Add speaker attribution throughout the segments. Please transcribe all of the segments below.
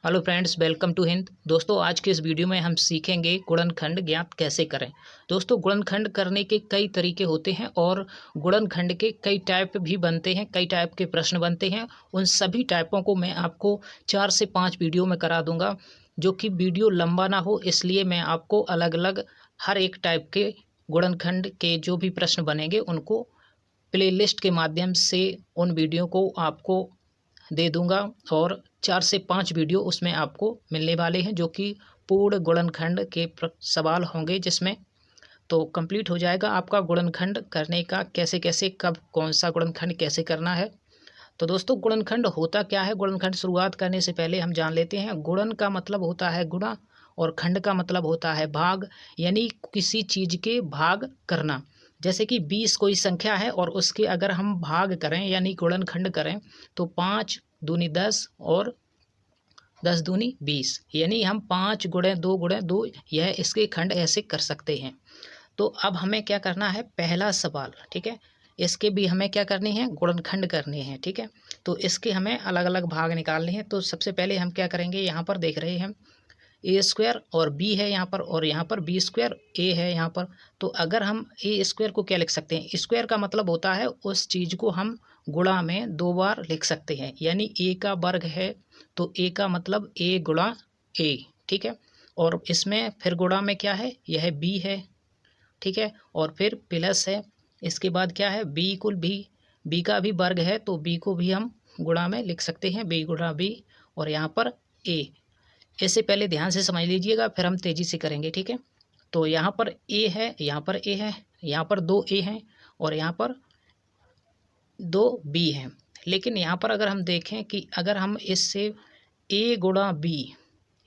Speaker 1: Hello friends, welcome to Hind. दोस्तों, आज के इस वीडियो में हम सीखेंगे गुणनखंड ज्ञात कैसे करें। दोस्तों, गुणनखंड करने के कई तरीके होते हैं और गुणनखंड के कई टाइप भी बनते हैं, कई टाइप के प्रश्न बनते हैं। उन सभी टाइपों को मैं आपको 4 से 5 वीडियो में करा दूंगा, जो कि वीडियो लंबा ना हो, इसलिए मैं आपको अलग अलग हर एक टाइप के गुणनखंड के जो भी प्रश्न बनेंगे उनको प्लेलिस्ट के माध्यम से उन वीडियो को आपको दे दूंगा और 4 से 5 वीडियो उसमें आपको मिलने वाले हैं, जो कि पूर्ण गुणनखंड के सवाल होंगे, जिसमें तो कंप्लीट हो जाएगा आपका गुणनखंड करने का, कैसे कैसे कब कौन सा गुणनखंड कैसे करना है। तो दोस्तों, गुणनखंड होता क्या है? गुणनखंड शुरुआत करने से पहले हम जान लेते हैं। गुणन का मतलब होता है गुणा और खंड का मतलब होता है भाग, यानी किसी चीज़ के भाग करना। जैसे कि 20 कोई संख्या है और उसके अगर हम भाग करें यानी गुणनखंड करें तो 5 दूनी 10 और 10 दूनी 20, यानी हम 5 गुणे 2 गुणे 2 यह इसके खंड ऐसे कर सकते हैं। तो अब हमें क्या करना है, पहला सवाल, ठीक है, इसके भी हमें क्या करनी है, गुणनखंड करने हैं, ठीक है। तो इसके हमें अलग अलग भाग निकालने हैं। तो सबसे पहले हम क्या करेंगे, यहाँ पर देख रहे हैं ए स्क्वायर और बी है यहाँ पर, और यहाँ पर बी स्क्वायर ए है यहाँ पर। तो अगर हम ए स्क्वायर को क्या लिख सकते हैं, स्क्वायर का मतलब होता है उस चीज़ को हम गुणा में 2 बार लिख सकते हैं, यानी ए का वर्ग है तो ए का मतलब ए गुणा ए, ठीक है। और इसमें फिर गुणा में क्या है, यह बी है, ठीक है, और फिर प्लस है। इसके बाद क्या है, बी इक्वल बी का भी वर्ग है तो बी को भी हम गुणा में लिख सकते हैं, बी गुणा बी, और यहाँ पर ए। इससे पहले ध्यान से समझ लीजिएगा, फिर हम तेज़ी से करेंगे, ठीक है। तो यहाँ पर ए है, यहाँ पर ए है, यहाँ पर 2 ए हैं और यहाँ पर 2 बी हैं। लेकिन यहाँ पर अगर हम देखें कि अगर हम इससे ए गुणा बी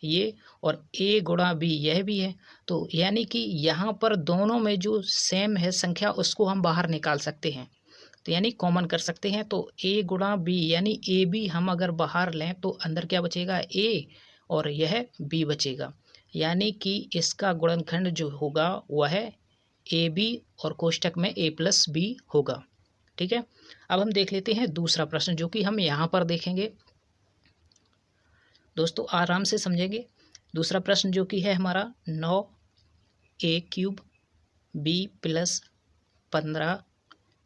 Speaker 1: ये और ए गुणा बी यह भी है, तो यानी कि यहाँ पर दोनों में जो सेम है संख्या उसको हम बाहर निकाल सकते हैं, तो यानी कॉमन कर सकते हैं। तो ए गुणा बी यानी ए बी हम अगर बाहर लें तो अंदर क्या बचेगा, ए, और यह बी बचेगा, यानी कि इसका गुणनखंड जो होगा वह ए बी और कोष्टक में ए प्लस बी होगा, ठीक है। अब हम देख लेते हैं दूसरा प्रश्न, जो कि हम यहाँ पर देखेंगे। दोस्तों, आराम से समझेंगे। दूसरा प्रश्न जो कि है हमारा 9 a cube b plus 15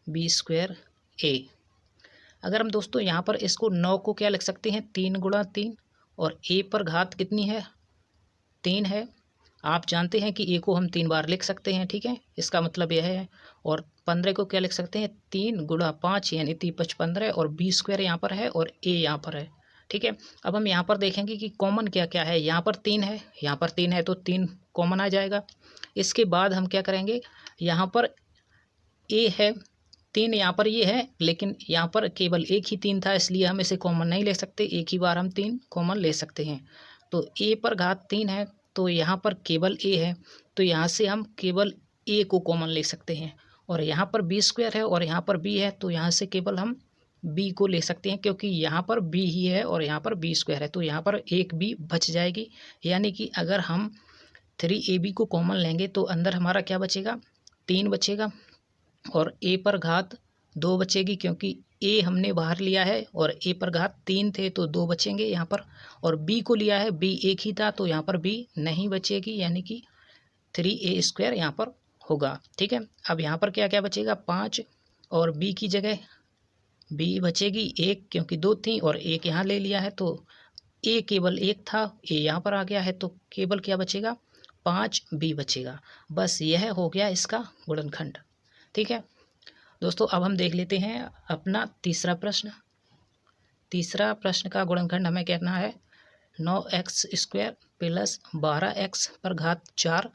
Speaker 1: b square a. अगर हम दोस्तों यहाँ पर इसको 9 को क्या लिख सकते हैं, 3 गुणा 3, और ए पर घात कितनी है, 3 है। आप जानते हैं कि ए को हम 3 बार लिख सकते हैं, ठीक है, इसका मतलब यह है। और 15 को क्या लिख सकते हैं, 3 गुणा 5 यानी 3 15, और बी स्क्वायर यहाँ पर है और ए यहाँ पर है, ठीक है। अब हम यहाँ पर देखेंगे कि कॉमन क्या क्या है। यहाँ पर 3 है, यहाँ पर 3 है तो 3 कॉमन आ जाएगा। इसके बाद हम क्या करेंगे, यहाँ पर ए है, 3 यहाँ पर ये है, लेकिन यहाँ पर केवल एक ही 3 था, इसलिए हम इसे कॉमन नहीं ले सकते, एक ही बार हम 3 कॉमन ले सकते हैं। तो ए पर घात 3 है तो यहाँ पर केवल ए है, तो यहाँ से हम केवल ए को कॉमन ले सकते हैं। और यहाँ पर बी स्क्वायर है और यहाँ पर बी है, तो यहाँ से केवल हम बी को ले सकते हैं, क्योंकि यहाँ पर बी ही है और यहाँ पर बी स्क्वायर है, तो यहाँ पर एक बी बच जाएगी। यानी कि अगर हम 3ab को कॉमन लेंगे तो अंदर हमारा क्या बचेगा, 3 बचेगा, और ए पर घात 2 बचेगी, क्योंकि ए हमने बाहर लिया है और ए पर घात 3 थे तो 2 बचेंगे यहाँ पर। और बी को लिया है, बी एक ही था तो यहाँ पर बी नहीं बचेगी, यानी कि 3a स्क्वायर यहाँ पर होगा, ठीक है। अब यहाँ पर क्या क्या बचेगा, 5, और बी की जगह बी बचेगी 1, क्योंकि 2 थी और 1 यहाँ ले लिया है, तो ए केवल 1 था, ए यहाँ पर आ गया है, तो केवल क्या बचेगा, 5 बी बचेगा। बस यह हो गया इसका गुणनखंड, ठीक है। दोस्तों, अब हम देख लेते हैं अपना तीसरा प्रश्न। तीसरा प्रश्न का गुणनखंड हमें कहना है 9x स्क्वायर प्लस 12x पर घात 4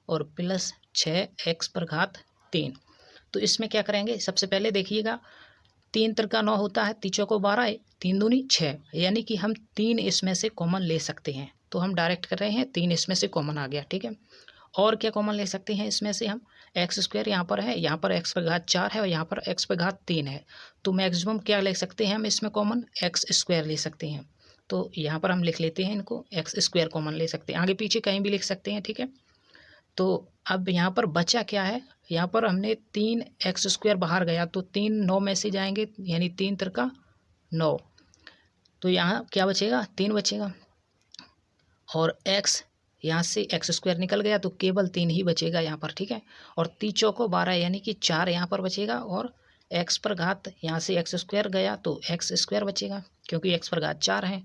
Speaker 1: और प्लस 6x पर घात 3। तो इसमें क्या करेंगे, सबसे पहले देखिएगा, 3 तिरका 9 होता है, तीन चौको 12 है, 3 दूनी 6, यानी कि हम 3 इसमें से कॉमन ले सकते हैं। तो हम डायरेक्ट कर रहे हैं, 3 इसमें से कॉमन आ गया, ठीक है। और क्या कॉमन ले सकते हैं इसमें से हम, एक्स स्क्वायर यहाँ पर है, यहाँ पर एक्स पर घात 4 है और यहाँ पर एक्स पर घात 3 है, तो मैक्सिमम क्या ले सकते हैं हम इसमें कॉमन, एक्स स्क्वायर ले सकते हैं। तो यहाँ पर हम लिख लेते हैं इनको, एक्स स्क्वायर कॉमन ले सकते हैं, आगे पीछे कहीं भी लिख सकते हैं, ठीक है। तो अब यहाँ पर बचा क्या है, यहाँ पर हमने 3 एक्स स्क्वायर बाहर गया तो 3 9 में से जाएंगे, यानी 3 तिरका 9, तो यहाँ क्या बचेगा, 3 बचेगा। और x यहाँ से एक्स स्क्वायर निकल गया तो केवल 3 ही बचेगा यहाँ पर, ठीक है। और 3 चौको 12 यानी कि 4 यहाँ पर बचेगा, और x पर घात यहाँ से एक्स स्क्वायर गया तो एक्स स्क्वायर बचेगा क्योंकि x पर घात 4 है,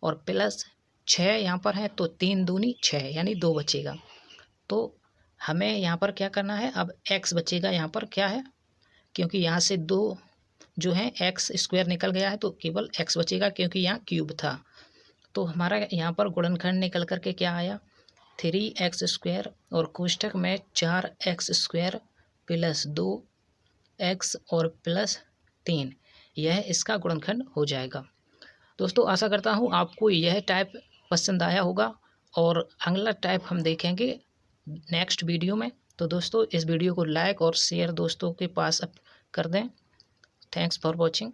Speaker 1: और प्लस 6 यहाँ पर है तो 3 दूनी 6 यानी 2 बचेगा। तो हमें यहाँ पर क्या करना है, अब x बचेगा यहाँ पर क्या है, क्योंकि यहाँ से 2 जो है एक्स स्क्वायर निकल गया है तो केवल x बचेगा क्योंकि यहाँ क्यूब था। तो हमारा यहाँ पर गुणनखंड निकल करके क्या आया, 3x स्क्वायर और कोष्ठक में 4x स्क्वायर प्लस 2x और प्लस 3, यह इसका गुणनखंड हो जाएगा। दोस्तों आशा करता हूँ आपको यह टाइप पसंद आया होगा, और अगला टाइप हम देखेंगे नेक्स्ट वीडियो में। तो दोस्तों इस वीडियो को लाइक और शेयर दोस्तों के पास कर दें। Thanks for watching.